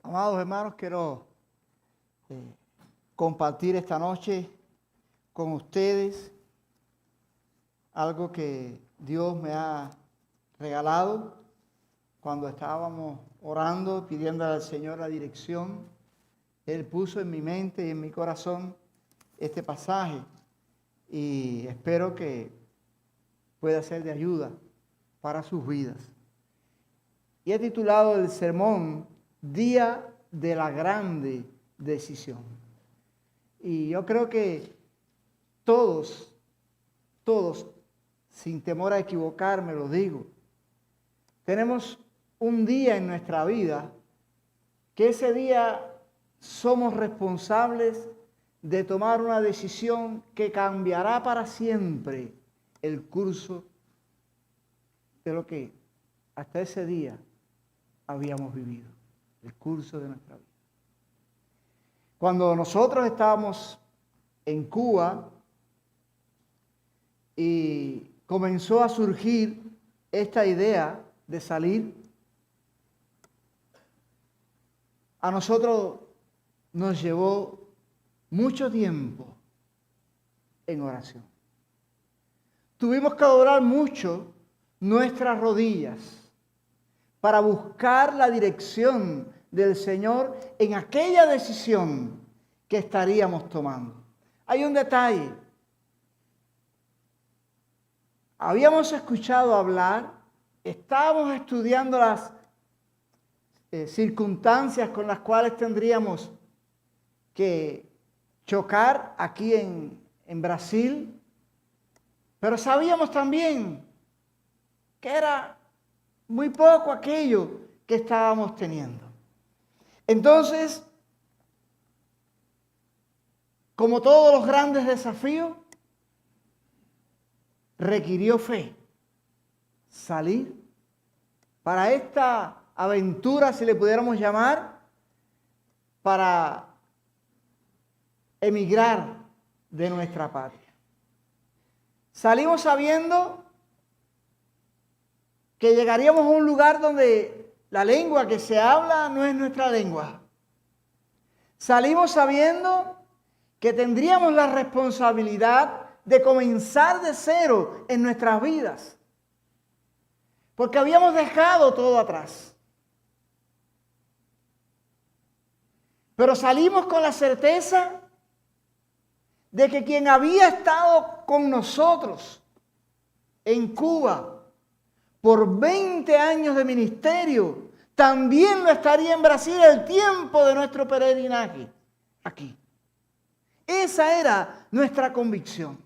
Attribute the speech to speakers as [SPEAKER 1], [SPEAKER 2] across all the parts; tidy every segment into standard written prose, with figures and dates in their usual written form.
[SPEAKER 1] Amados hermanos, quiero compartir esta noche con ustedes algo que Dios me ha regalado cuando estábamos orando, pidiendo al Señor la dirección. Él puso en mi mente y en mi corazón este pasaje y espero que pueda ser de ayuda para sus vidas. Y he titulado el sermón Día de la Grande Decisión. Y yo creo que todos, sin temor a equivocarme, lo digo, tenemos un día en nuestra vida que ese día somos responsables de tomar una decisión que cambiará para siempre el curso de lo que hasta ese día habíamos vivido, el curso de nuestra vida. Cuando nosotros estábamos en Cuba y comenzó a surgir esta idea de salir, a nosotros nos llevó mucho tiempo en oración. Tuvimos que adorar mucho nuestras rodillas para buscar la dirección del Señor en aquella decisión que estaríamos tomando. Hay un detalle. Habíamos escuchado hablar, estábamos estudiando las circunstancias con las cuales tendríamos que chocar aquí en Brasil, pero sabíamos también que era muy poco aquello que estábamos teniendo. Entonces, como todos los grandes desafíos, requirió fe. Salir para esta aventura, si le pudiéramos llamar, para emigrar de nuestra patria. Salimos sabiendo que llegaríamos a un lugar donde la lengua que se habla no es nuestra lengua. Salimos sabiendo que tendríamos la responsabilidad de comenzar de cero en nuestras vidas, porque habíamos dejado todo atrás. Pero salimos con la certeza de que quien había estado con nosotros en Cuba por 20 años de ministerio, también lo estaría en Brasil el tiempo de nuestro peregrinaje aquí. Esa era nuestra convicción.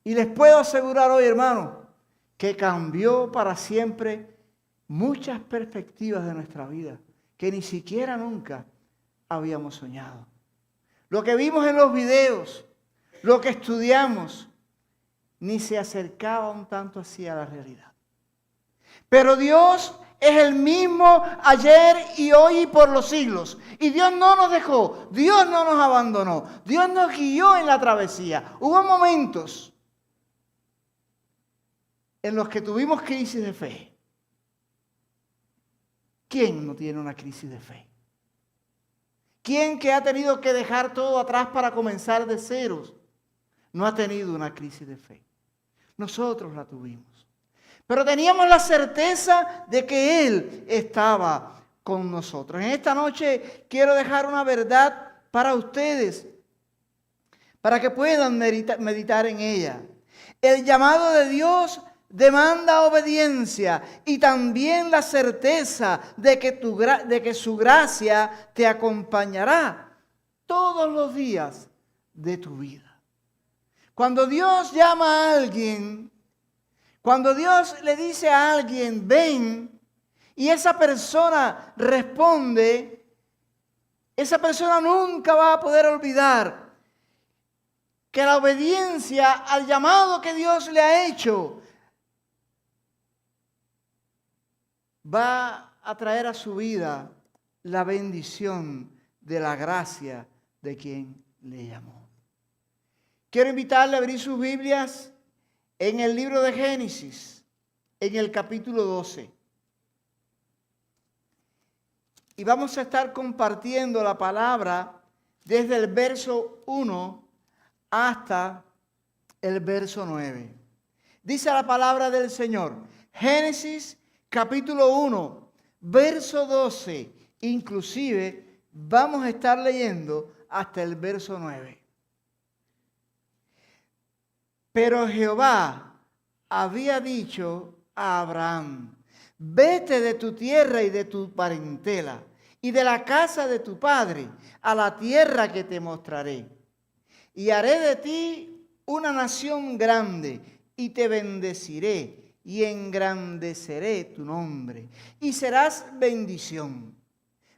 [SPEAKER 1] Y les puedo asegurar hoy, hermanos, que cambió para siempre muchas perspectivas de nuestra vida que ni siquiera nunca habíamos soñado. Lo que vimos en los videos, lo que estudiamos, ni se acercaba un tanto así a la realidad. Pero Dios es el mismo ayer y hoy y por los siglos. Y Dios no nos dejó, Dios no nos abandonó, Dios nos guió en la travesía. Hubo momentos en los que tuvimos crisis de fe. ¿Quién no tiene una crisis de fe? ¿Quién que ha tenido que dejar todo atrás para comenzar de ceros no ha tenido una crisis de fe? Nosotros la tuvimos. Pero teníamos la certeza de que Él estaba con nosotros. En esta noche quiero dejar una verdad para ustedes, para que puedan meditar en ella. El llamado de Dios demanda obediencia y también la certeza de que su gracia te acompañará todos los días de tu vida. Cuando Dios llama a alguien, cuando Dios le dice a alguien, ven, y esa persona responde, esa persona nunca va a poder olvidar que la obediencia al llamado que Dios le ha hecho va a traer a su vida la bendición de la gracia de quien le llamó. Quiero invitarle a abrir sus Biblias en el libro de Génesis, en el capítulo 12. y vamos a estar compartiendo la palabra desde el verso 1 hasta el verso 9. Dice la palabra del Señor, Génesis capítulo 1, verso 12, inclusive vamos a estar leyendo hasta el verso 9. Pero Jehová había dicho a Abraham, vete de tu tierra y de tu parentela y de la casa de tu padre a la tierra que te mostraré. Y haré de ti una nación grande y te bendeciré y engrandeceré tu nombre y serás bendición.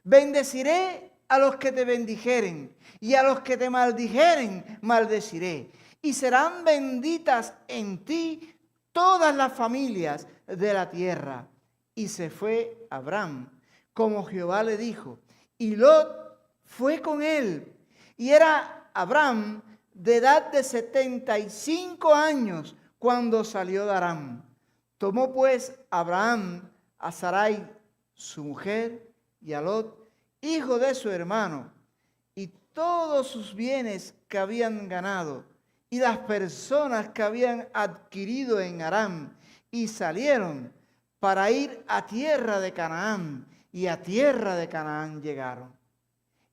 [SPEAKER 1] Bendeciré a los que te bendijeren y a los que te maldijeren maldeciré. Y serán benditas en ti todas las familias de la tierra. Y se fue Abraham, como Jehová le dijo. Y Lot fue con él. Y era Abraham de edad de 75 años cuando salió de Aram. Tomó pues Abraham a Sarai, su mujer, y a Lot, hijo de su hermano, y todos sus bienes que habían ganado, y las personas que habían adquirido en Aram, y salieron para ir a tierra de Canaán, y a tierra de Canaán llegaron.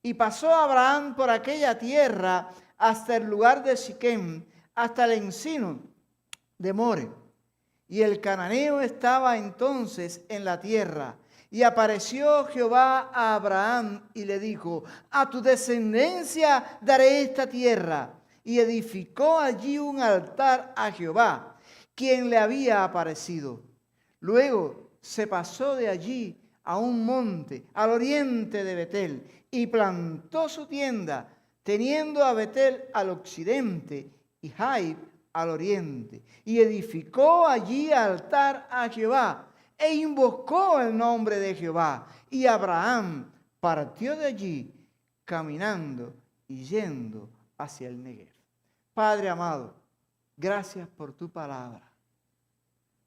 [SPEAKER 1] Y pasó Abraham por aquella tierra hasta el lugar de Siquem, hasta el encino de More. Y el cananeo estaba entonces en la tierra. Y apareció Jehová a Abraham y le dijo, a tu descendencia daré esta tierra. Y edificó allí un altar a Jehová, quien le había aparecido. Luego se pasó de allí a un monte, al oriente de Betel, y plantó su tienda, teniendo a Betel al occidente y Jai al oriente. Y edificó allí altar a Jehová, e invocó el nombre de Jehová. Y Abraham partió de allí, caminando y yendo hacia el Negev. Padre amado, gracias por tu palabra.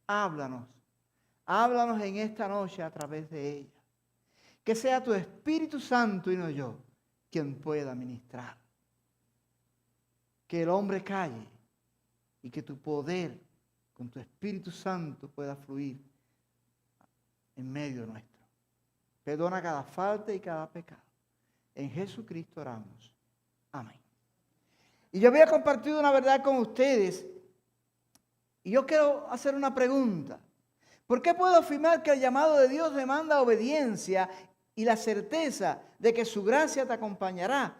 [SPEAKER 1] Háblanos en esta noche a través de ella. Que sea tu Espíritu Santo y no yo quien pueda ministrar. Que el hombre calle y que tu poder con tu Espíritu Santo pueda fluir en medio nuestro. Perdona cada falta y cada pecado. En Jesucristo oramos. Amén. Y yo voy a compartir una verdad con ustedes. Y yo quiero hacer una pregunta. ¿Por qué puedo afirmar que el llamado de Dios demanda obediencia y la certeza de que su gracia te acompañará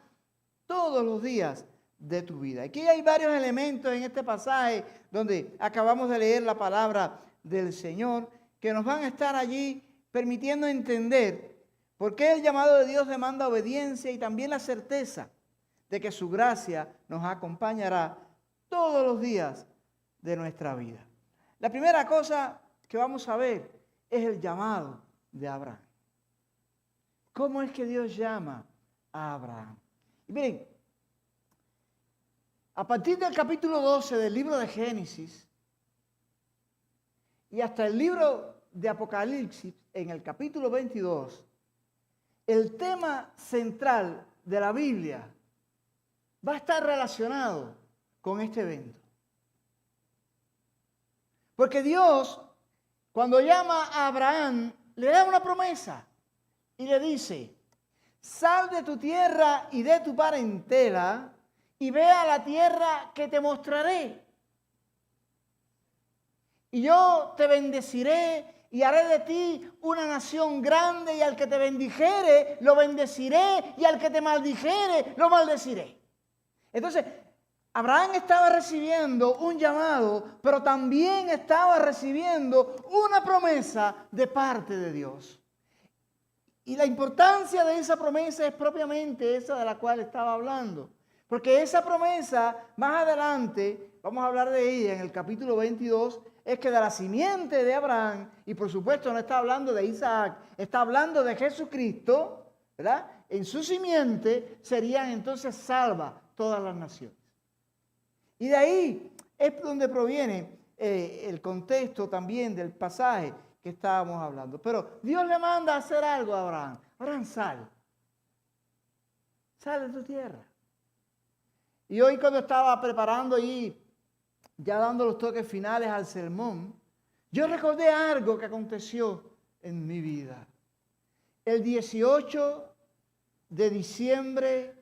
[SPEAKER 1] todos los días de tu vida? Aquí hay varios elementos en este pasaje donde acabamos de leer la palabra del Señor que nos van a estar allí permitiendo entender por qué el llamado de Dios demanda obediencia y también la certeza de que su gracia nos acompañará todos los días de nuestra vida. La primera cosa que vamos a ver es el llamado de Abraham. ¿Cómo es que Dios llama a Abraham? Y miren, a partir del capítulo 12 del libro de Génesis y hasta el libro de Apocalipsis, en el capítulo 22, el tema central de la Biblia va a estar relacionado con este evento. Porque Dios, cuando llama a Abraham, le da una promesa y le dice, sal de tu tierra y de tu parentela y ve a la tierra que te mostraré. Y yo te bendeciré y haré de ti una nación grande, y al que te bendijere, lo bendeciré, y al que te maldijere, lo maldeciré. Entonces, Abraham estaba recibiendo un llamado, pero también estaba recibiendo una promesa de parte de Dios. Y la importancia de esa promesa es propiamente esa de la cual estaba hablando. Porque esa promesa, más adelante, vamos a hablar de ella en el capítulo 22, es que de la simiente de Abraham, y por supuesto no está hablando de Isaac, está hablando de Jesucristo, ¿verdad? En su simiente serían entonces salvas todas las naciones. Y de ahí es donde proviene el contexto también del pasaje que estábamos hablando. Pero Dios le manda a hacer algo a Abraham. Abraham, sal. Sal de tu tierra. Y hoy cuando estaba preparando y ya dando los toques finales al sermón, yo recordé algo que aconteció en mi vida. El 18 de diciembre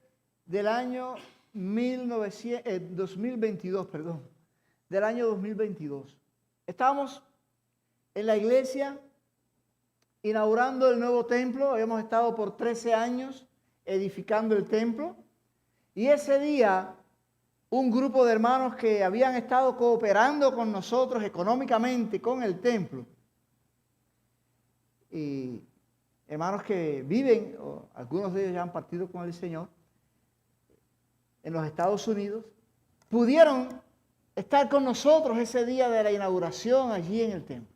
[SPEAKER 1] del año 2022, del año 2022. Estábamos en la iglesia inaugurando el nuevo templo. Habíamos estado por 13 años edificando el templo. Y ese día, un grupo de hermanos que habían estado cooperando con nosotros económicamente con el templo, y hermanos que viven, o algunos de ellos ya han partido con el Señor, en los Estados Unidos, pudieron estar con nosotros ese día de la inauguración allí en el templo.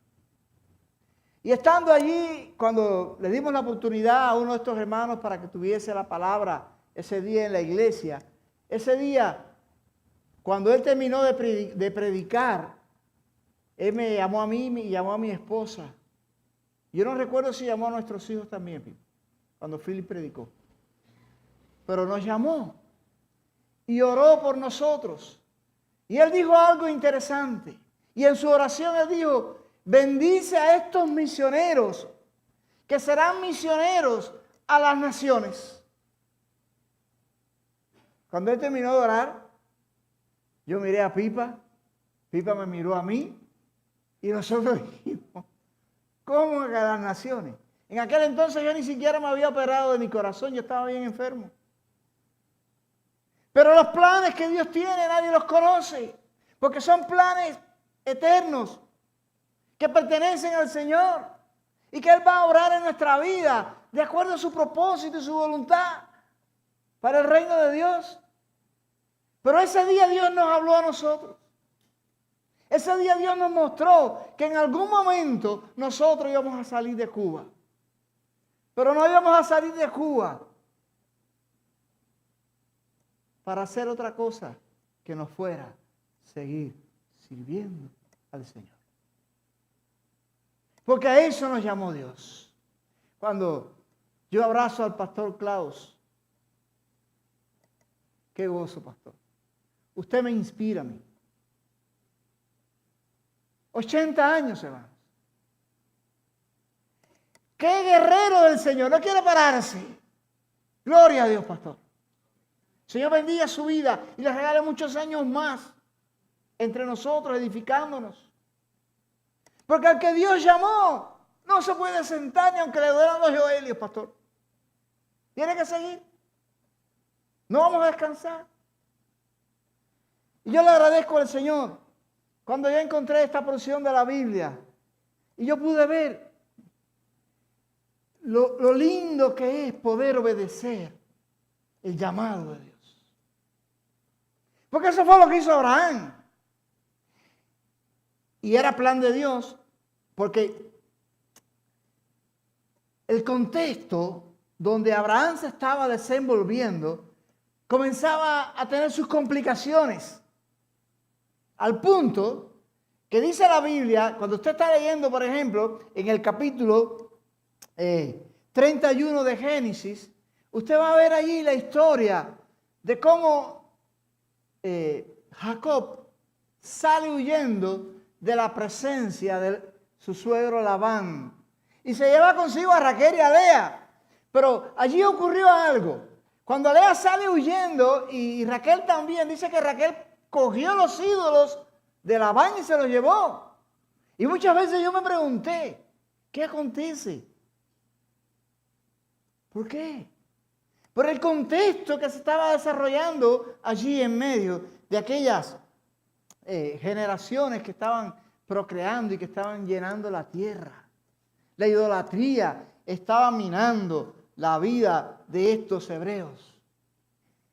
[SPEAKER 1] Y estando allí, cuando le dimos la oportunidad a uno de estos hermanos para que tuviese la palabra ese día en la iglesia, ese día, cuando él terminó de predicar, él me llamó a mí y llamó a mi esposa. Yo no recuerdo si llamó a nuestros hijos también, cuando Philip predicó. Pero nos llamó y oró por nosotros. Y él dijo algo interesante. Y en su oración él dijo: bendice a estos misioneros que serán misioneros a las naciones. Cuando él terminó de orar, yo miré a Pipa, Pipa me miró a mí y nosotros dijimos: ¿cómo que a las naciones? En aquel entonces yo ni siquiera me había operado de mi corazón, yo estaba bien enfermo. Pero los planes que Dios tiene nadie los conoce, porque son planes eternos que pertenecen al Señor y que Él va a obrar en nuestra vida de acuerdo a su propósito y su voluntad para el reino de Dios. Pero ese día Dios nos habló a nosotros. Ese día Dios nos mostró que en algún momento nosotros íbamos a salir de Cuba. Pero no íbamos a salir de Cuba para hacer otra cosa que no fuera seguir sirviendo al Señor. Porque a eso nos llamó Dios. Cuando yo abrazo al pastor Klaus, qué gozo, pastor. Usted me inspira a mí. 80 años, hermanos. ¡Qué guerrero del Señor! No quiere pararse. Gloria a Dios, pastor. Señor bendiga su vida y le regale muchos años más entre nosotros, edificándonos. Porque al que Dios llamó no se puede sentar ni aunque le duelan los joelios, pastor. Tiene que seguir. No vamos a descansar. Y yo le agradezco al Señor cuando yo encontré esta porción de la Biblia y yo pude ver lo lindo que es poder obedecer el llamado de Dios. Porque eso fue lo que hizo Abraham. Y era plan de Dios, porque el contexto donde Abraham se estaba desenvolviendo comenzaba a tener sus complicaciones. Al punto que dice la Biblia, cuando usted está leyendo, por ejemplo, en el capítulo 31 de Génesis, usted va a ver allí la historia de cómo Jacob sale huyendo de la presencia de su suegro Labán y se lleva consigo a Raquel y a Lea. Pero allí ocurrió algo. Cuando Lea sale huyendo y Raquel también, dice que Raquel cogió los ídolos de Labán y se los llevó. Y muchas veces yo me pregunté, ¿qué acontece? ¿Por qué? Por el contexto que se estaba desarrollando allí en medio de aquellas generaciones que estaban procreando y que estaban llenando la tierra. La idolatría estaba minando la vida de estos hebreos.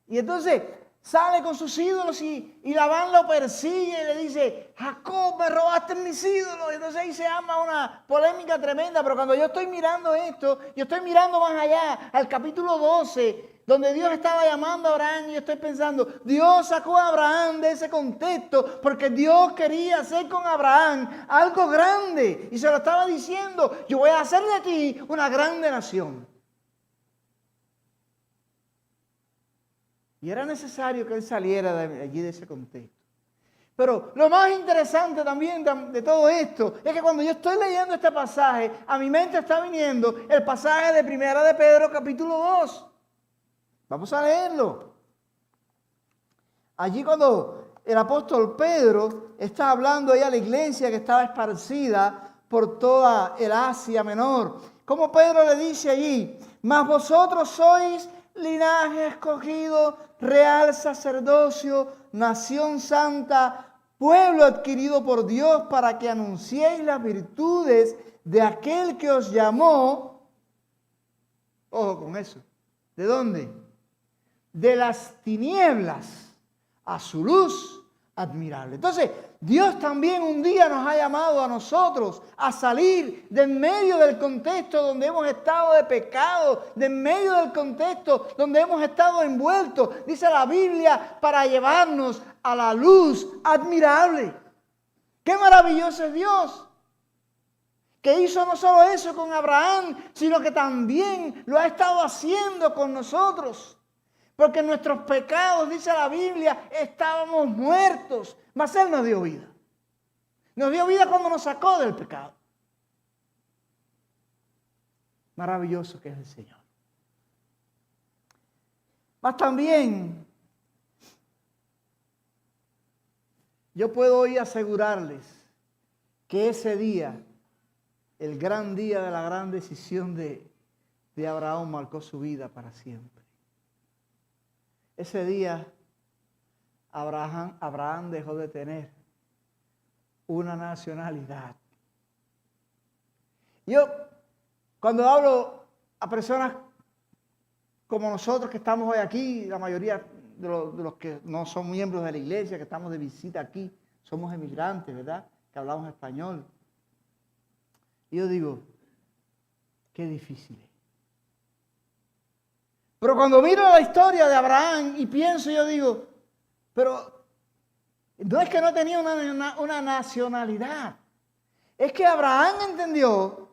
[SPEAKER 1] Y entonces sale con sus ídolos y Labán lo persigue y le dice: Jacob, me robaste mis ídolos. Y entonces ahí se arma una polémica tremenda. Pero cuando yo estoy mirando esto, yo estoy mirando más allá, al capítulo 12 donde Dios estaba llamando a Abraham, y yo estoy pensando, Dios sacó a Abraham de ese contexto porque Dios quería hacer con Abraham algo grande. Y se lo estaba diciendo, yo voy a hacer de ti una grande nación. Y era necesario que él saliera de allí, de ese contexto. Pero lo más interesante también de todo esto es que cuando yo estoy leyendo este pasaje, a mi mente está viniendo el pasaje de Primera de Pedro capítulo 2. Vamos a leerlo. Allí cuando el apóstol Pedro está hablando ahí a la iglesia que estaba esparcida por toda el Asia Menor. Como Pedro le dice allí, mas vosotros sois linaje escogido, real sacerdocio, nación santa, pueblo adquirido por Dios para que anunciéis las virtudes de aquel que os llamó. Ojo con eso. ¿De dónde? De las tinieblas a su luz admirable. Entonces, Dios también un día nos ha llamado a nosotros a salir de en medio del contexto donde hemos estado de pecado, de en medio del contexto donde hemos estado envueltos, dice la Biblia, para llevarnos a la luz admirable. ¡Qué maravilloso es Dios! Que hizo no solo eso con Abraham, sino que también lo ha estado haciendo con nosotros. Porque en nuestros pecados, dice la Biblia, estábamos muertos, mas Él nos dio vida. Nos dio vida cuando nos sacó del pecado. Maravilloso que es el Señor. Mas también, yo puedo hoy asegurarles que ese día, el gran día de la gran decisión de Abraham, marcó su vida para siempre. Ese día, Abraham dejó de tener una nacionalidad. Yo, cuando hablo a personas como nosotros que estamos hoy aquí, la mayoría de los que no son miembros de la iglesia, que estamos de visita aquí, somos emigrantes, ¿verdad? Que hablamos español. Y yo digo, qué difícil es. Pero cuando miro la historia de Abraham y pienso, yo digo, pero no es que no tenía una nacionalidad. Es que Abraham entendió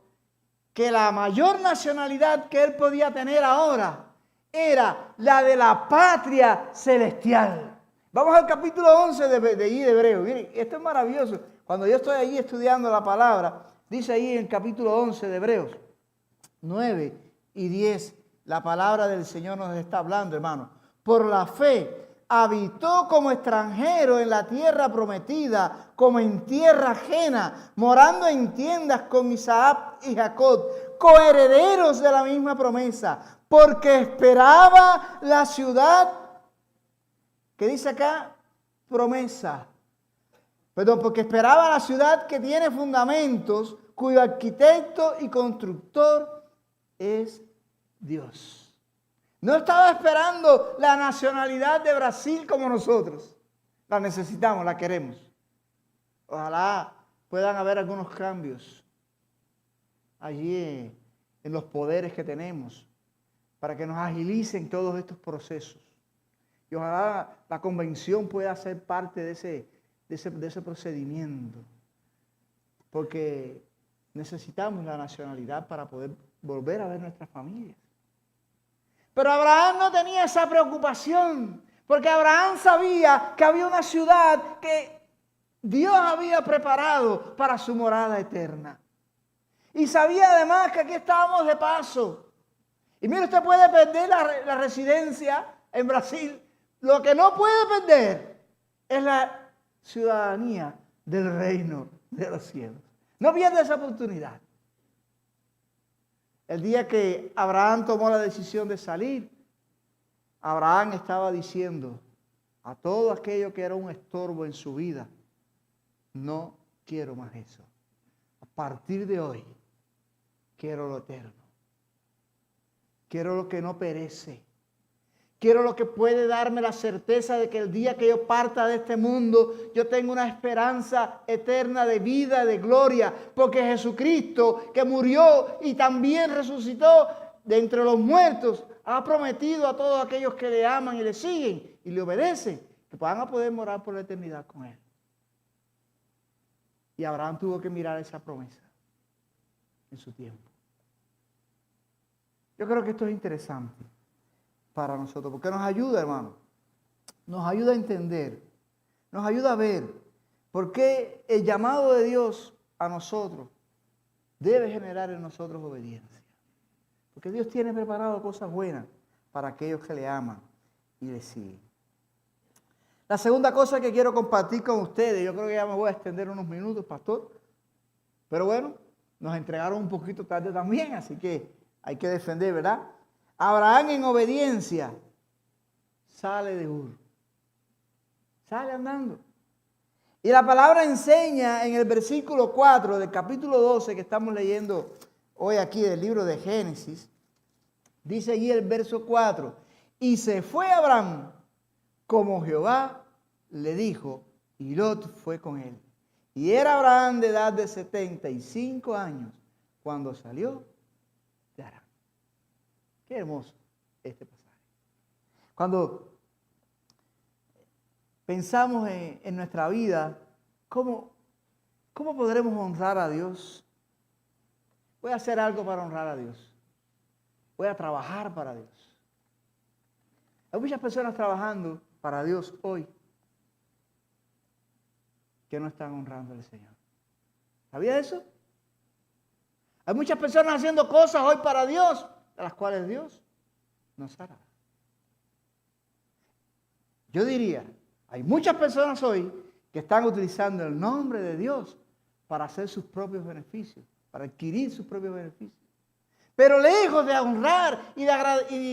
[SPEAKER 1] que la mayor nacionalidad que él podía tener ahora era la de la patria celestial. Vamos al capítulo 11 de Hebreos. Miren, esto es maravilloso. Cuando yo estoy allí estudiando la palabra, dice ahí en el capítulo 11 de Hebreos, 9 y 10, la palabra del Señor nos está hablando, hermano. Por la fe habitó como extranjero en la tierra prometida, como en tierra ajena, morando en tiendas con Isaac y Jacob, coherederos de la misma promesa, porque esperaba la ciudad, ¿qué dice acá? Promesa. Perdón, porque esperaba la ciudad que tiene fundamentos, cuyo arquitecto y constructor es Dios. No estaba esperando la nacionalidad de Brasil como nosotros. La necesitamos, la queremos. Ojalá puedan haber algunos cambios allí en los poderes que tenemos para que nos agilicen todos estos procesos. Y ojalá la convención pueda ser parte de ese procedimiento. Porque necesitamos la nacionalidad para poder volver a ver nuestras familias. Pero Abraham no tenía esa preocupación, porque Abraham sabía que había una ciudad que Dios había preparado para su morada eterna. Y sabía además que aquí estábamos de paso. Y mire, usted puede perder la residencia en Brasil. Lo que no puede perder es la ciudadanía del reino de los cielos. No pierda esa oportunidad. El día que Abraham tomó la decisión de salir, Abraham estaba diciendo a todo aquello que era un estorbo en su vida, no quiero más eso. A partir de hoy, quiero lo eterno. Quiero lo que no perece. Quiero lo que puede darme la certeza de que el día que yo parta de este mundo, yo tengo una esperanza eterna de vida, de gloria. Porque Jesucristo, que murió y también resucitó, de entre los muertos ha prometido a todos aquellos que le aman y le siguen y le obedecen que van a poder morar por la eternidad con Él. Y Abraham tuvo que mirar esa promesa en su tiempo. Yo creo que esto es interesante para nosotros, porque nos ayuda, hermano. Nos ayuda a entender, nos ayuda a ver por qué el llamado de Dios a nosotros debe generar en nosotros obediencia. Porque Dios tiene preparado cosas buenas para aquellos que le aman y le siguen. La segunda cosa que quiero compartir con ustedes, yo creo que ya me voy a extender unos minutos, pastor, pero bueno, nos entregaron un poquito tarde también, así que hay que defender, ¿verdad? Abraham en obediencia sale de Ur, sale andando. Y la palabra enseña en el versículo 4 del capítulo 12 que estamos leyendo hoy aquí del libro de Génesis, dice allí el verso 4, y se fue Abraham como Jehová le dijo, y Lot fue con él. Y era Abraham de edad de 75 años cuando salió de Harán. Qué hermoso este pasaje. Cuando pensamos en nuestra vida, ¿cómo podremos honrar a Dios? Voy a hacer algo para honrar a Dios. Voy a trabajar para Dios. Hay muchas personas trabajando para Dios hoy que no están honrando al Señor. ¿Sabía eso? Hay muchas personas haciendo cosas hoy para Dios, de las cuales Dios nos hará. Yo diría, hay muchas personas hoy que están utilizando el nombre de Dios para hacer sus propios beneficios, para adquirir sus propios beneficios. Pero lejos de honrar y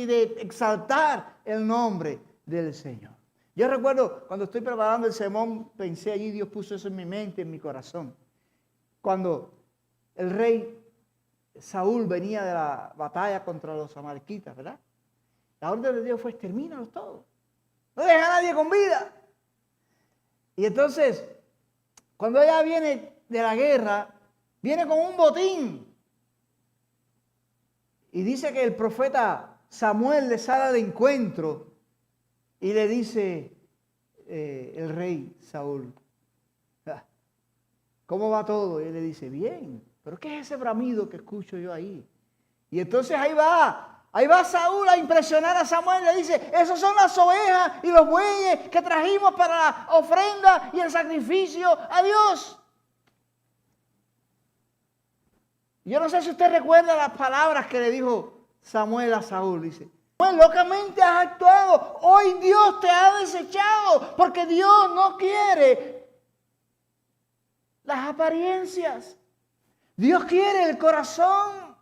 [SPEAKER 1] de exaltar el nombre del Señor. Yo recuerdo cuando estoy preparando el sermón, pensé allí, Dios puso eso en mi mente, en mi corazón. Cuando el rey Saúl venía de la batalla contra los amalecitas, ¿verdad? La orden de Dios fue, extermínalos todos. No deja a nadie con vida. Y entonces, cuando ella viene de la guerra, viene con un botín. Y dice que el profeta Samuel le sale al encuentro y le dice el rey Saúl, ¿cómo va todo? Y él le dice, bien, pero ¿qué es ese bramido que escucho yo ahí? Y entonces ahí va Saúl a impresionar a Samuel y le dice, esos son las ovejas y los bueyes que trajimos para la ofrenda y el sacrificio a Dios. Yo no sé si usted recuerda las palabras que le dijo Samuel a Saúl, dice, locamente has actuado, hoy Dios te ha desechado, porque Dios no quiere las apariencias, Dios quiere el corazón.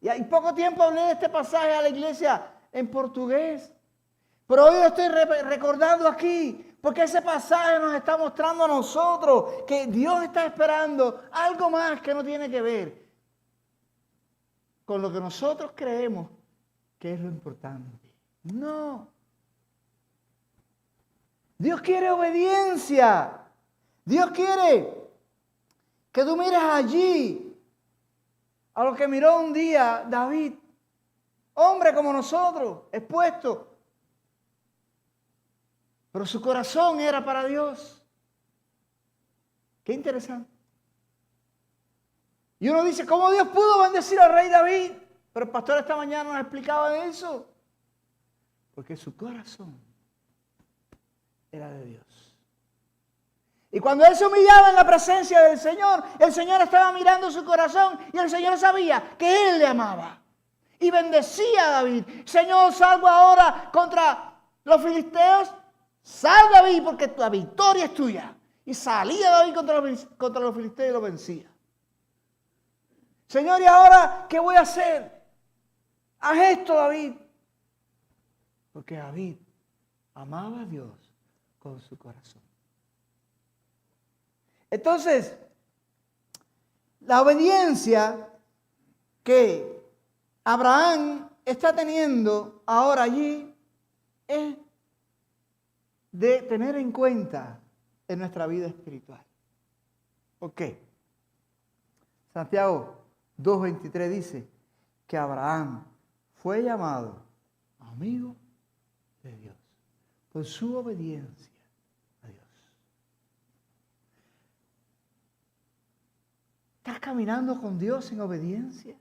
[SPEAKER 1] Y hay poco tiempo hablé de este pasaje a la iglesia en portugués, pero hoy lo estoy recordando aquí, porque ese pasaje nos está mostrando a nosotros que Dios está esperando algo más que no tiene que ver con lo que nosotros creemos que es lo importante. No. Dios quiere obediencia. Dios quiere que tú mires allí a lo que miró un día David, hombre como nosotros, expuesto. Pero su corazón era para Dios. Qué interesante. Y uno dice, ¿cómo Dios pudo bendecir al rey David? Pero el pastor esta mañana nos explicaba eso. Porque su corazón era de Dios. Y cuando él se humillaba en la presencia del Señor, el Señor estaba mirando su corazón y el Señor sabía que él le amaba. Y bendecía a David. Señor, salgo ahora contra los filisteos. Sal, David, porque la victoria es tuya. Y salía David contra los filisteos y los vencía. Señor, ¿y ahora qué voy a hacer? Haz esto, David. Porque David amaba a Dios con su corazón. Entonces, la obediencia que Abraham está teniendo ahora allí es de tener en cuenta en nuestra vida espiritual. ¿Por qué? Santiago 2:23 dice, que Abraham fue llamado amigo de Dios por su obediencia a Dios. ¿Estás caminando con Dios en obediencia?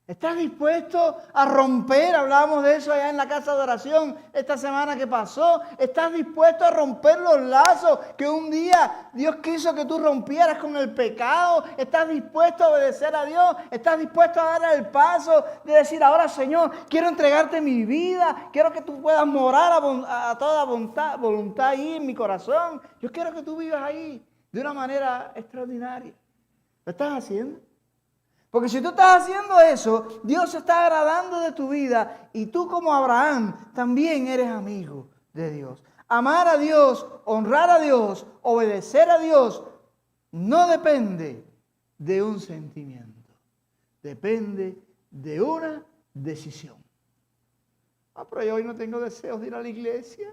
[SPEAKER 1] ¿Estás dispuesto a romper? Hablamos de eso allá en la casa de oración esta semana que pasó. ¿Estás dispuesto a romper los lazos que un día Dios quiso que tú rompieras con el pecado? ¿Estás dispuesto a obedecer a Dios? ¿Estás dispuesto a dar el paso de decir, ahora Señor, quiero entregarte mi vida? Quiero que tú puedas morar a toda voluntad ahí en mi corazón. Yo quiero que tú vivas ahí de una manera extraordinaria. ¿Lo estás haciendo? Porque si tú estás haciendo eso, Dios se está agradando de tu vida y tú como Abraham también eres amigo de Dios. Amar a Dios, honrar a Dios, obedecer a Dios, no depende de un sentimiento. Depende de una decisión. Pero yo hoy no tengo deseos de ir a la iglesia.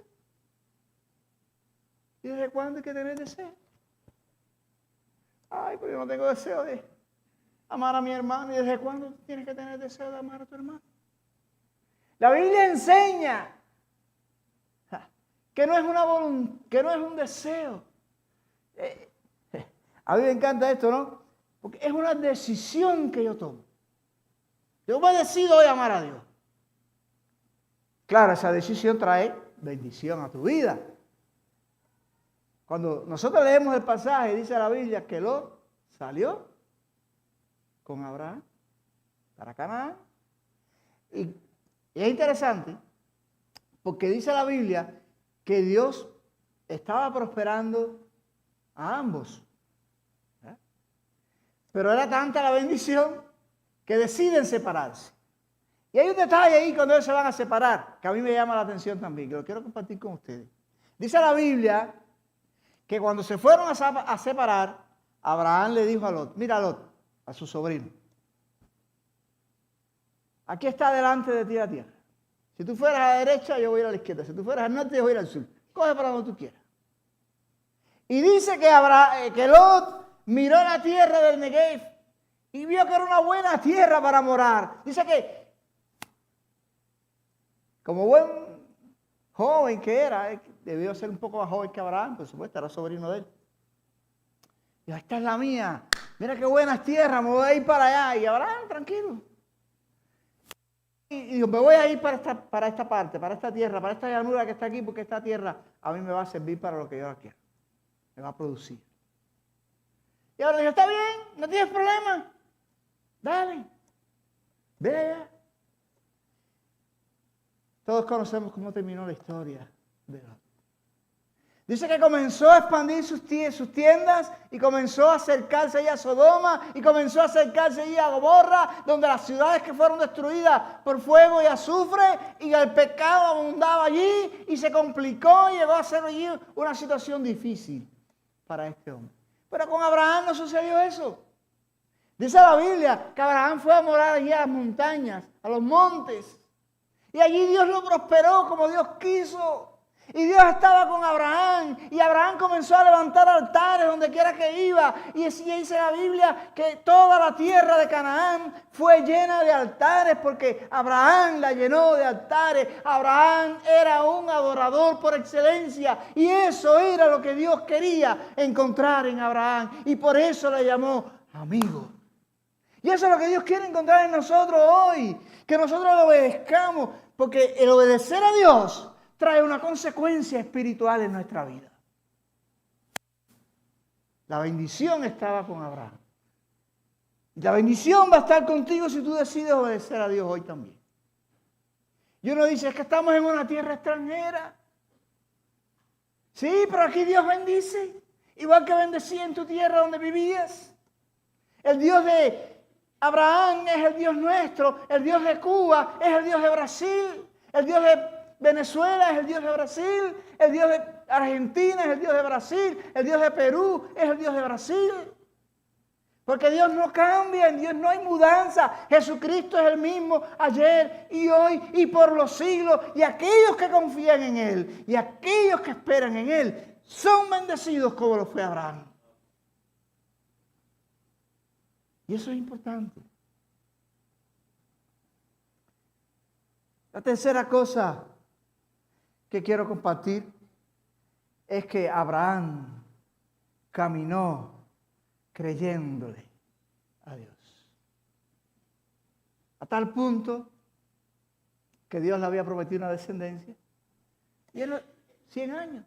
[SPEAKER 1] ¿Y desde cuándo hay que tener deseo? Pero yo no tengo deseo de amar a mi hermano. ¿Y desde cuándo tienes que tener deseo de amar a tu hermano? La Biblia enseña que no es que no es un deseo. A mí me encanta esto, ¿no? Porque es una decisión que yo tomo. Yo me decido hoy amar a Dios. Claro, esa decisión trae bendición a tu vida. Cuando nosotros leemos el pasaje, dice la Biblia que Lot salió con Abraham para Canaán. Y es interesante porque dice la Biblia que Dios estaba prosperando a ambos. Pero era tanta la bendición que deciden separarse. Y hay un detalle ahí cuando ellos se van a separar que a mí me llama la atención también, que lo quiero compartir con ustedes. Dice la Biblia que cuando se fueron a separar, Abraham le dijo a Lot, mira Lot, a su sobrino, aquí está delante de ti la tierra. Si tú fueras a la derecha, yo voy a ir a la izquierda. Si tú fueras al norte, yo voy a ir al sur. Coge para donde tú quieras. Y dice que Lot miró la tierra del Negev y vio que era una buena tierra para morar. Dice que, como buen joven que era, debió ser un poco más joven que Abraham, por supuesto, era sobrino de él. Y esta es la mía. Mira qué buenas tierras, me voy a ir para allá. Y Abraham, tranquilo. Y digo, me voy a ir para esta parte, para esta tierra, para esta llanura que está aquí, porque esta tierra a mí me va a servir para lo que yo quiero. Me va a producir. Y ahora digo, está bien, no tienes problema. Dale. Ve allá. Todos conocemos cómo terminó la historia de Lot. Dice que comenzó a expandir sus tiendas y comenzó a acercarse allí a Sodoma y comenzó a acercarse allí a Gomorra, donde las ciudades que fueron destruidas por fuego y azufre, y el pecado abundaba allí y se complicó y llegó a ser allí una situación difícil para este hombre. Pero con Abraham no sucedió eso. Dice la Biblia que Abraham fue a morar allí a las montañas, a los montes, y allí Dios lo prosperó como Dios quiso. Y Dios estaba con Abraham y Abraham comenzó a levantar altares donde quiera que iba. Y así dice la Biblia que toda la tierra de Canaán fue llena de altares porque Abraham la llenó de altares. Abraham era un adorador por excelencia y eso era lo que Dios quería encontrar en Abraham. Y por eso le llamó amigo. Y eso es lo que Dios quiere encontrar en nosotros hoy. Que nosotros le obedezcamos porque el obedecer a Dios trae una consecuencia espiritual en nuestra vida. La bendición estaba con Abraham. Y la bendición va a estar contigo si tú decides obedecer a Dios hoy también. Y uno dice, es que estamos en una tierra extranjera. Sí, pero aquí Dios bendice. Igual que bendecía en tu tierra donde vivías. El Dios de Abraham es el Dios nuestro. El Dios de Cuba es el Dios de Brasil. El Dios de Venezuela es el Dios de Brasil, el Dios de Argentina es el Dios de Brasil, el Dios de Perú es el Dios de Brasil. Porque Dios no cambia, en Dios no hay mudanza. Jesucristo es el mismo ayer y hoy y por los siglos. Y aquellos que confían en Él y aquellos que esperan en Él son bendecidos como lo fue Abraham. Y eso es importante. La tercera cosa que quiero compartir es que Abraham caminó creyéndole a Dios. A tal punto que Dios le había prometido una descendencia. Y él, 100 años.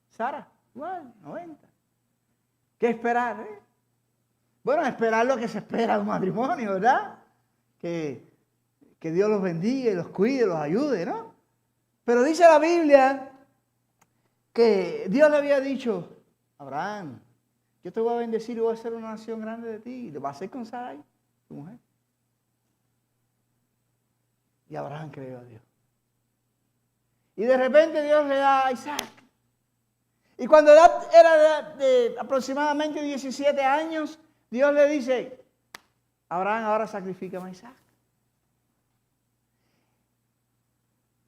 [SPEAKER 1] Sara, igual, 90. ¿Qué esperar? Bueno, esperar lo que se espera de un matrimonio, ¿verdad? Que Dios los bendiga y los cuide, los ayude, ¿no? Pero dice la Biblia que Dios le había dicho, Abraham, yo te voy a bendecir y voy a hacer una nación grande de ti. Y lo vas a hacer con Sarai, tu mujer. Y Abraham creyó a Dios. Y de repente Dios le da a Isaac. Y cuando era de aproximadamente 17 años, Dios le dice, Abraham, ahora sacrifícame a Isaac.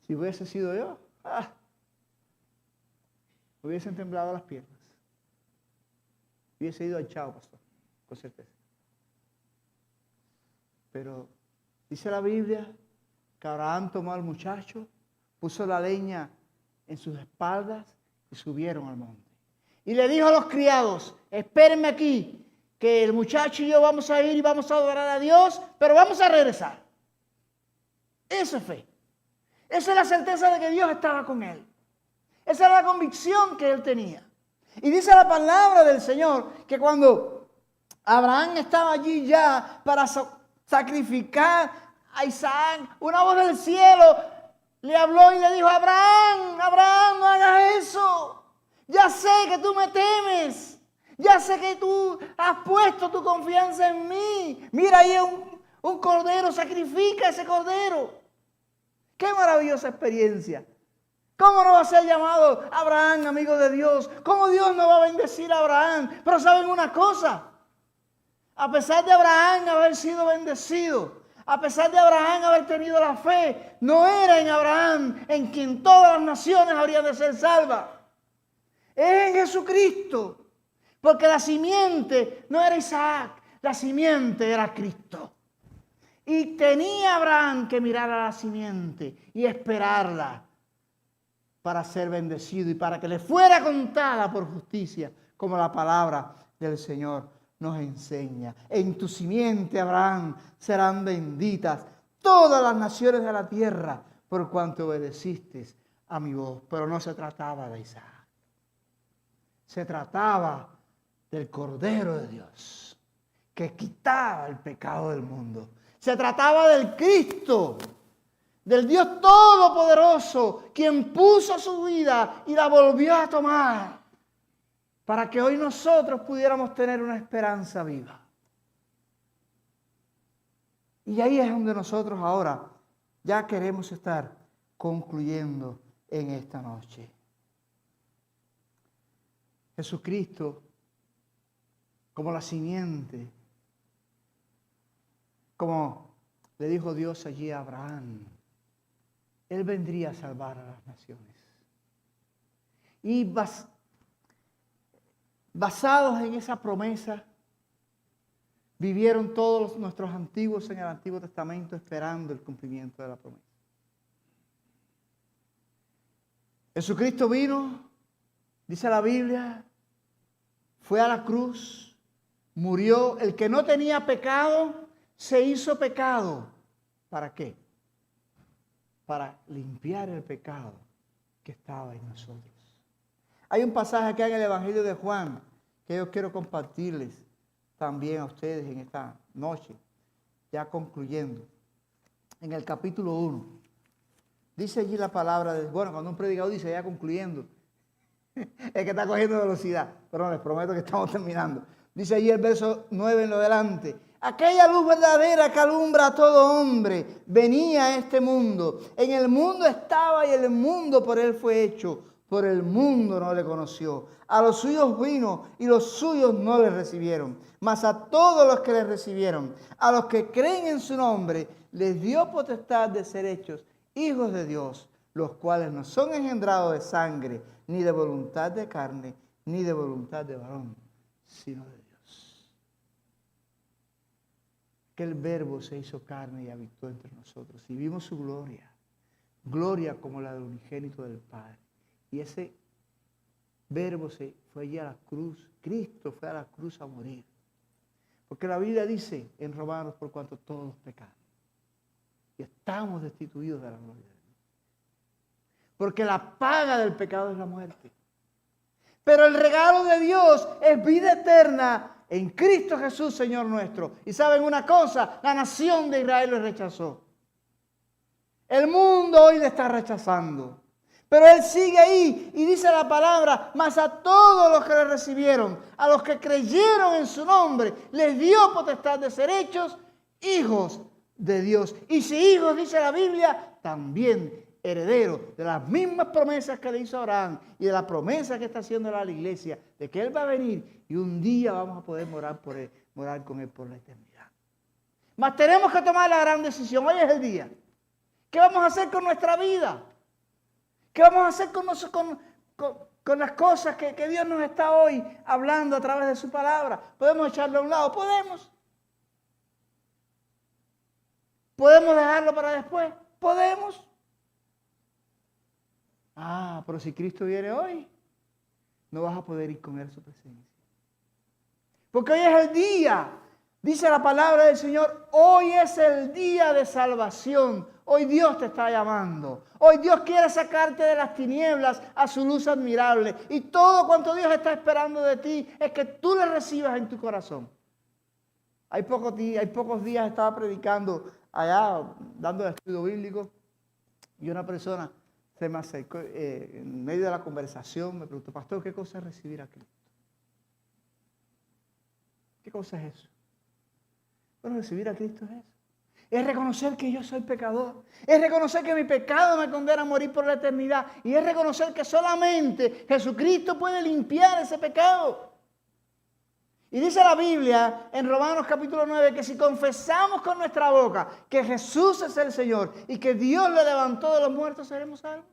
[SPEAKER 1] Si hubiese sido yo, hubiesen temblado las piernas. Hubiese ido al chao, pastor, con certeza. Pero dice la Biblia que Abraham tomó al muchacho, puso la leña en sus espaldas y subieron al monte. Y le dijo a los criados, espérenme aquí, que el muchacho y yo vamos a ir y vamos a adorar a Dios, pero vamos a regresar. Eso es fe. Esa es la certeza de que Dios estaba con él. Esa era la convicción que él tenía. Y dice la palabra del Señor que cuando Abraham estaba allí ya para sacrificar a Isaac, una voz del cielo le habló y le dijo, Abraham, Abraham, no hagas eso. Ya sé que tú me temes. Ya sé que tú has puesto tu confianza en mí. Mira, ahí un cordero, sacrifica ese cordero. ¡Qué maravillosa experiencia! ¿Cómo no va a ser llamado Abraham, amigo de Dios? ¿Cómo Dios no va a bendecir a Abraham? Pero ¿saben una cosa? A pesar de Abraham haber sido bendecido, a pesar de Abraham haber tenido la fe, no era en Abraham en quien todas las naciones habrían de ser salvas. Es en Jesucristo. Porque la simiente no era Isaac, la simiente era Cristo. Y tenía Abraham que mirar a la simiente y esperarla para ser bendecido y para que le fuera contada por justicia, como la palabra del Señor nos enseña. En tu simiente, Abraham, serán benditas todas las naciones de la tierra por cuanto obedeciste a mi voz. Pero no se trataba de Isaac. Se trataba del Cordero de Dios que quitaba el pecado del mundo. Se trataba del Cristo, del Dios Todopoderoso, quien puso su vida y la volvió a tomar para que hoy nosotros pudiéramos tener una esperanza viva. Y ahí es donde nosotros ahora ya queremos estar concluyendo en esta noche. Jesucristo, como la simiente, como le dijo Dios allí a Abraham, Él vendría a salvar a las naciones. Y basados en esa promesa, vivieron todos nuestros antiguos en el Antiguo Testamento esperando el cumplimiento de la promesa. Jesucristo vino, dice la Biblia, fue a la cruz, murió. El que no tenía pecado, se hizo pecado. ¿Para qué? Para limpiar el pecado que estaba en nosotros. Hay un pasaje acá en el Evangelio de Juan que yo quiero compartirles también a ustedes en esta noche, ya concluyendo. En el capítulo 1, dice allí la palabra de, bueno, cuando un predicador dice ya concluyendo, es que está cogiendo velocidad, pero les prometo que estamos terminando. Dice allí el verso 9 en lo delante. Aquella luz verdadera que alumbra a todo hombre venía a este mundo. En el mundo estaba y el mundo por él fue hecho. Por el mundo no le conoció. A los suyos vino y los suyos no le recibieron. Mas a todos los que le recibieron, a los que creen en su nombre, les dio potestad de ser hechos hijos de Dios, los cuales no son engendrados de sangre, ni de voluntad de carne, ni de voluntad de varón, sino de Dios. Que el Verbo se hizo carne y habitó entre nosotros y vimos su gloria. gloria como la del unigénito del Padre. Y ese verbo se fue allí a la cruz. Cristo fue a la cruz a morir. Porque la Biblia dice en Romanos, por cuanto todos pecaron y estamos destituidos de la gloria de Dios. Porque la paga del pecado es la muerte. Pero el regalo de Dios es vida eterna en Cristo Jesús, Señor nuestro. Y saben una cosa, la nación de Israel lo rechazó. El mundo hoy le está rechazando. Pero Él sigue ahí y dice la palabra, mas a todos los que le recibieron, a los que creyeron en su nombre, les dio potestad de ser hechos hijos de Dios. Y si hijos, dice la Biblia, también herederos de las mismas promesas que le hizo Abraham y de la promesa que está haciendo a la iglesia, de que Él va a venir y un día vamos a poder morar con Él por la eternidad. Mas tenemos que tomar la gran decisión. Hoy es el día. ¿Qué vamos a hacer con nuestra vida? ¿Qué vamos a hacer con las cosas que Dios nos está hoy hablando a través de su palabra? ¿Podemos echarlo a un lado? Podemos. ¿Podemos dejarlo para después? Podemos. Pero si Cristo viene hoy, no vas a poder ir con Él a su presencia. Porque hoy es el día, dice la palabra del Señor, hoy es el día de salvación. Hoy Dios te está llamando. Hoy Dios quiere sacarte de las tinieblas a su luz admirable. Y todo cuanto Dios está esperando de ti es que tú le recibas en tu corazón. Hay pocos días estaba predicando allá, dando el estudio bíblico, y una persona se me acercó en medio de la conversación, me preguntó, pastor, ¿qué cosa es recibir a Cristo? ¿Qué cosa es eso? Bueno, recibir a Cristo es eso. Es reconocer que yo soy pecador. Es reconocer que mi pecado me condena a morir por la eternidad. Y es reconocer que solamente Jesucristo puede limpiar ese pecado. Y dice la Biblia en Romanos capítulo 9 que si confesamos con nuestra boca que Jesús es el Señor y que Dios le levantó de los muertos, seremos salvos.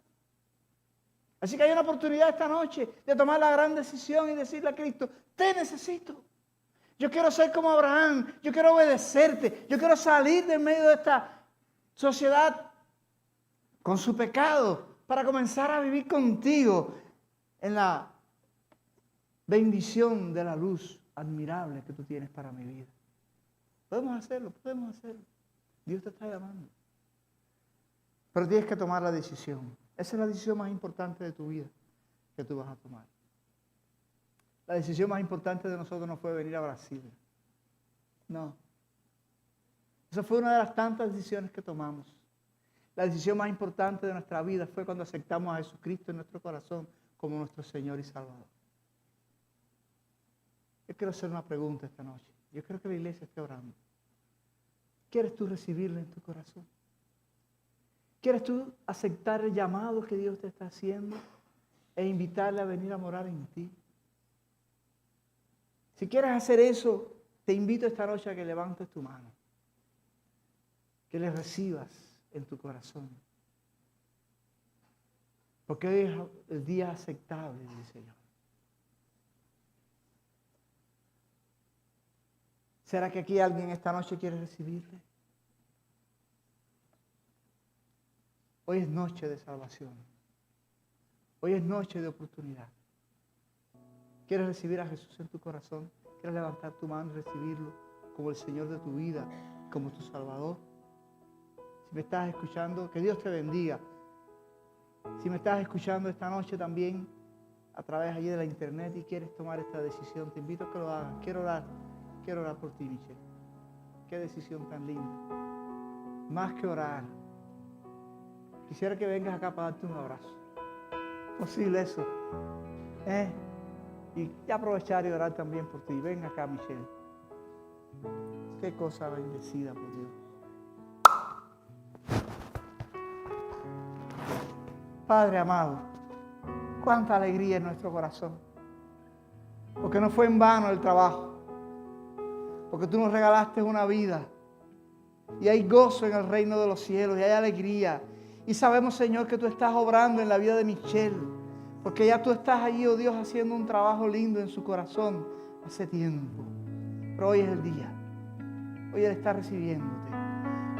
[SPEAKER 1] Así que hay una oportunidad esta noche de tomar la gran decisión y decirle a Cristo, te necesito. Yo quiero ser como Abraham, yo quiero obedecerte, yo quiero salir de medio de esta sociedad con su pecado para comenzar a vivir contigo en la bendición de la luz admirable que tú tienes para mi vida. Podemos hacerlo, podemos hacerlo. Dios te está llamando. Pero tienes que tomar la decisión. Esa es la decisión más importante de tu vida que tú vas a tomar. La decisión más importante de nosotros no fue venir a Brasil. No. Esa fue una de las tantas decisiones que tomamos. La decisión más importante de nuestra vida fue cuando aceptamos a Jesucristo en nuestro corazón como nuestro Señor y Salvador. Yo quiero hacer una pregunta esta noche. Yo creo que la iglesia esté orando. ¿Quieres tú recibirle en tu corazón? ¿Quieres tú aceptar el llamado que Dios te está haciendo e invitarle a venir a morar en ti? Si quieres hacer eso, te invito esta noche a que levantes tu mano, que le recibas en tu corazón. Porque hoy es el día aceptable del Señor. ¿Será que aquí alguien esta noche quiere recibirle? Hoy es noche de salvación. Hoy es noche de oportunidad. ¿Quieres recibir a Jesús en tu corazón? ¿Quieres levantar tu mano y recibirlo como el Señor de tu vida, como tu Salvador? Si me estás escuchando, que Dios te bendiga. Si me estás escuchando esta noche también a través allí de la internet y quieres tomar esta decisión, te invito a que lo hagas. Quiero orar por ti, Michelle. Qué decisión tan linda. Más que orar, quisiera que vengas acá para darte un abrazo. ¿Posible eso? Y aprovechar y orar también por ti. Ven acá, Michelle. Qué cosa bendecida por Dios. Padre amado, cuánta alegría en nuestro corazón. Porque no fue en vano el trabajo. Porque tú nos regalaste una vida. Y hay gozo en el reino de los cielos. Y hay alegría. Y sabemos, Señor, que tú estás obrando en la vida de Michelle. Porque ya tú estás allí, oh Dios, haciendo un trabajo lindo en su corazón hace tiempo. Pero hoy es el día. Hoy Él está recibiéndote.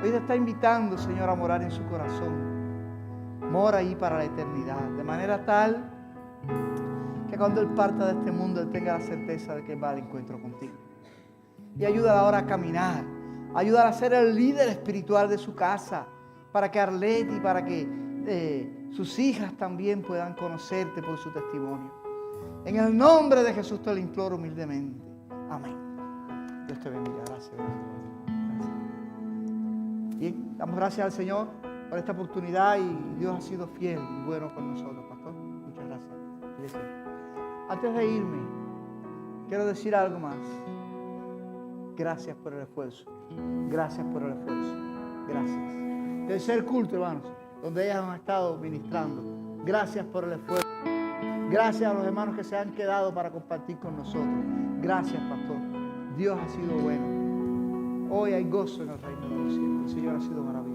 [SPEAKER 1] Hoy te está invitando, Señor, a morar en su corazón. mora ahí para la eternidad. De manera tal que cuando Él parta de este mundo, Él tenga la certeza de que va al encuentro contigo. Y ayúdala ahora a caminar. Ayúdala a ser el líder espiritual de su casa, para que Arlette y para que sus hijas también puedan conocerte por su testimonio. En el nombre de Jesús te lo imploro humildemente. Amén. Dios te bendiga. Gracias. Bien, damos gracias al Señor por esta oportunidad y Dios ha sido fiel y bueno con nosotros, pastor. Muchas gracias. Iglesia. Antes de irme, quiero decir algo más. Gracias por el esfuerzo. Gracias por el esfuerzo. Gracias. Tercer culto, hermanos, donde ellas han estado ministrando. Gracias por el esfuerzo. Gracias a los hermanos que se han quedado para compartir con nosotros. Gracias, pastor. Dios ha sido bueno. Hoy hay gozo en el reino de los cielos. El Señor ha sido maravilloso.